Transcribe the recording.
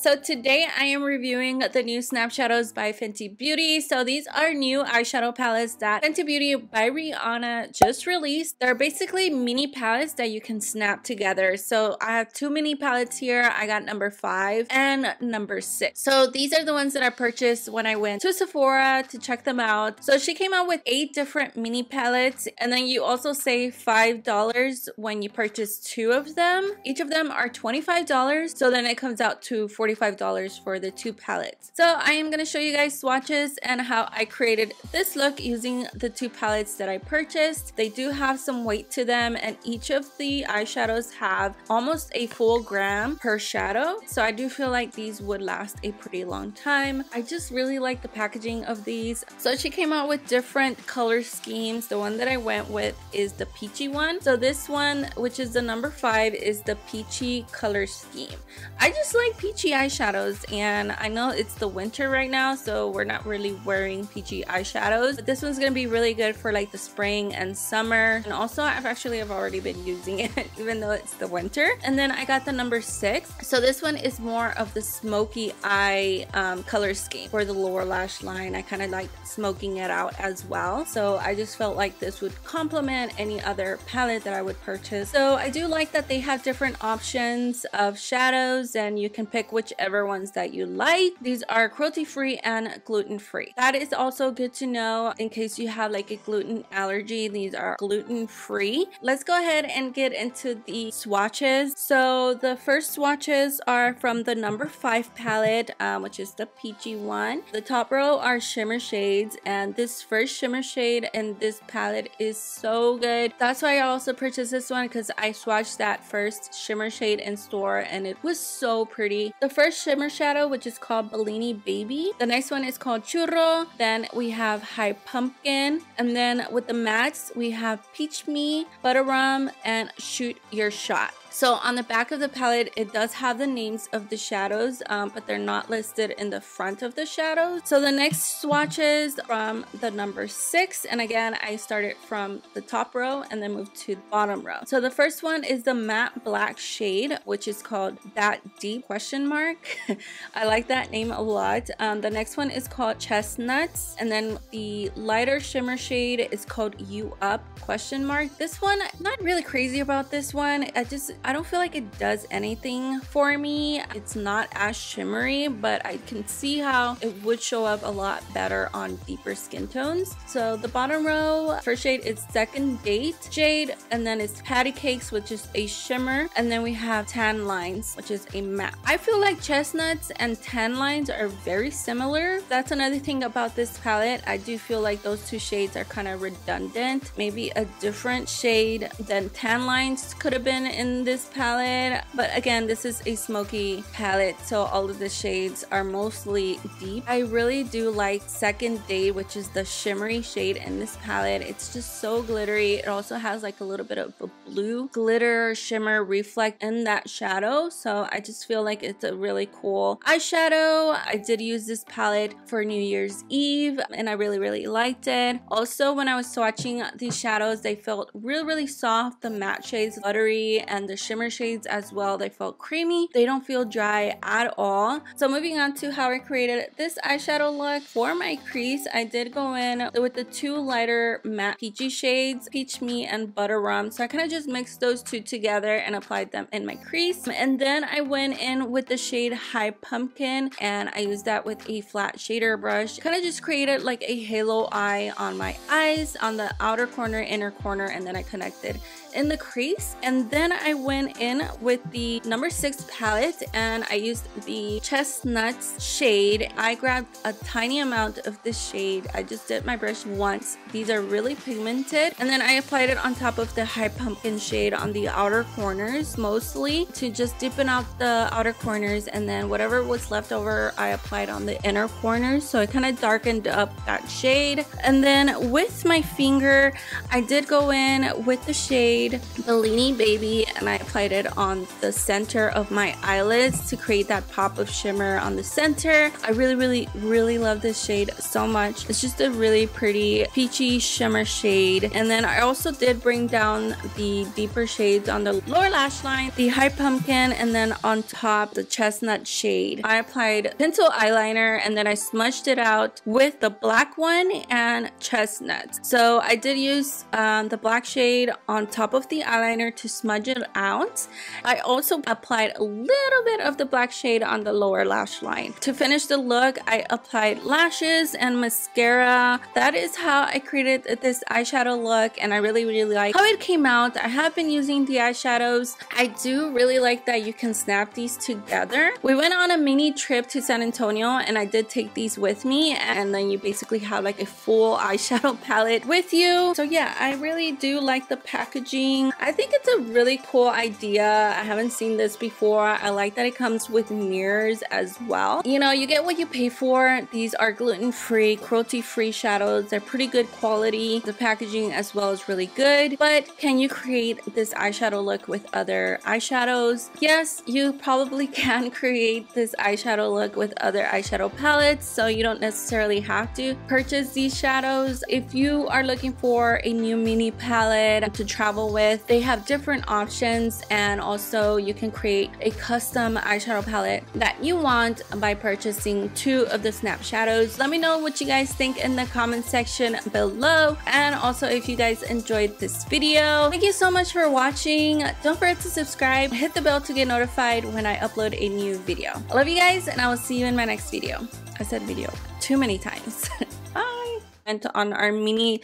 So today I am reviewing the new Snap Shadows by Fenty Beauty. So these are new eyeshadow palettes that Fenty Beauty by Rihanna just released. They're basically mini palettes that you can snap together. So I have two mini palettes here. I got number 5 and number 6. So these are the ones that I purchased when I went to Sephora to check them out. So she came out with 8 different mini palettes, and then you also save $5 when you purchase 2 of them. Each of them are $25, so then it comes out to $45 for the 2 palettes. So I am going to show you guys swatches and how I created this look using the 2 palettes that I purchased. They do have some weight to them, and each of the eyeshadows have almost a full gram per shadow, so I do feel like these would last a pretty long time. I just really like the packaging of these. So she came out with different color schemes. The one that I went with is the peachy one. So this one, which is the number 5, is the peachy color scheme. I just like peachy eyeshadows, and I know it's the winter right now, so we're not really wearing peachy eyeshadows, but this one's gonna be really good for like the spring and summer. And also I've already been using it even though it's the winter. And then I got the number 6. So this one is more of the smoky eye color scheme for the lower lash line. I kind of like smoking it out as well, so I just felt like this would complement any other palette that I would purchase. So I do like that they have different options of shadows, and you can pick whichever ones that you like. These are cruelty free and gluten free. That is also good to know in case you have like a gluten allergy. These are gluten free. Let's go ahead and get into the swatches. So the first swatches are from the number 5 palette, which is the peachy one. The top row are shimmer shades, and this first shimmer shade in this palette is so good. That's why I also purchased this one, because I swatched that first shimmer shade in store and it was so pretty. The first shimmer shadow, which is called Bellini Baby. The next one is called Churro. Then we have High Pumpkin, and then with the mattes we have Peach Me, Butter Rum, and Shoot Your Shot. So on the back of the palette, it does have the names of the shadows, but they're not listed in the front of the shadows. So the next swatches from the number 6, and again, I started from the top row and then moved to the bottom row. So the first one is the matte black shade, which is called That Deep ? I like that name a lot. The next one is called Chestnuts, and then the lighter shimmer shade is called You Up ? This one, not really crazy about this one. I don't feel like it does anything for me. It's not as shimmery, but I can see how it would show up a lot better on deeper skin tones. So the bottom row, first shade is Second Date shade, and then it's Patty Cakes, which is a shimmer, and then we have Tan Lines, which is a matte. I feel like Chestnuts and Tan Lines are very similar. That's another thing about this palette. I do feel like those 2 shades are kind of redundant. Maybe a different shade than Tan Lines could have been in this palette, but again, this is a smoky palette, so all of the shades are mostly deep. I really do like Second Date, which is the shimmery shade in this palette. It's just so glittery. It also has like a little bit of a blue glitter shimmer reflect in that shadow, so I just feel like it's a really cool eyeshadow. I did use this palette for New Year's Eve, and I really liked it. Also, when I was swatching these shadows, they felt really soft. The matte shades buttery, and the shimmer shades as well, they felt creamy. They don't feel dry at all. So moving on to how I created this eyeshadow look. For my crease, I did go in with the 2 lighter matte peachy shades, Peach Me and Butter Rum. So I kind of just mixed those 2 together and applied them in my crease. And then I went in with the shade High Pumpkin, and I used that with a flat shader brush. Kind of just created like a halo eye on my eyes, on the outer corner, inner corner, and then I connected in the crease. And then I went in with the number 6 palette, and I used the Chestnuts shade. I grabbed a tiny amount of this shade. I just dipped my brush once. These are really pigmented, and then I applied it on top of the High Pumpkin shade on the outer corners, mostly to just deepen out the outer corners, and then whatever was left over I applied on the inner corners, so I kind of darkened up that shade. And then with my finger, I did go in with the shade Bellini Baby, and I applied it on the center of my eyelids to create that pop of shimmer on the center. I really love this shade so much. It's just a really pretty peachy shimmer shade. And then I also did bring down the the deeper shades on the lower lash line, the high pumpkin, and then on top the chestnut shade. I applied pencil eyeliner and then I smudged it out with the black one and chestnut. So I did use the black shade on top of the eyeliner to smudge it out. I also applied a little bit of the black shade on the lower lash line. To finish the look, I applied lashes and mascara. That is how I created this eyeshadow look, and I really like how it came out. I have been using the eyeshadows. I do really like that you can snap these together. We went on a mini trip to San Antonio and I did take these with me, and then you basically have like a full eyeshadow palette with you. So yeah, I really do like the packaging. I think it's a really cool idea. I haven't seen this before. I like that it comes with mirrors as well. You know, you get what you pay for. These are gluten-free, cruelty-free shadows. They're pretty good quality. The packaging as well is really good. But can you create this eyeshadow look with other eyeshadows? Yes, you probably can create this eyeshadow look with other eyeshadow palettes, so you don't necessarily have to purchase these shadows. If you are looking for a new mini palette to travel with, they have different options, and also you can create a custom eyeshadow palette that you want by purchasing 2 of the snap shadows. Let me know what you guys think in the comment section below, and also if you guys enjoyed this video. Thank you so much for watching. Don't forget to subscribe, hit the bell to get notified when I upload a new video. I love you guys, and I will see you in my next video. I said video too many times. Bye. And on our mini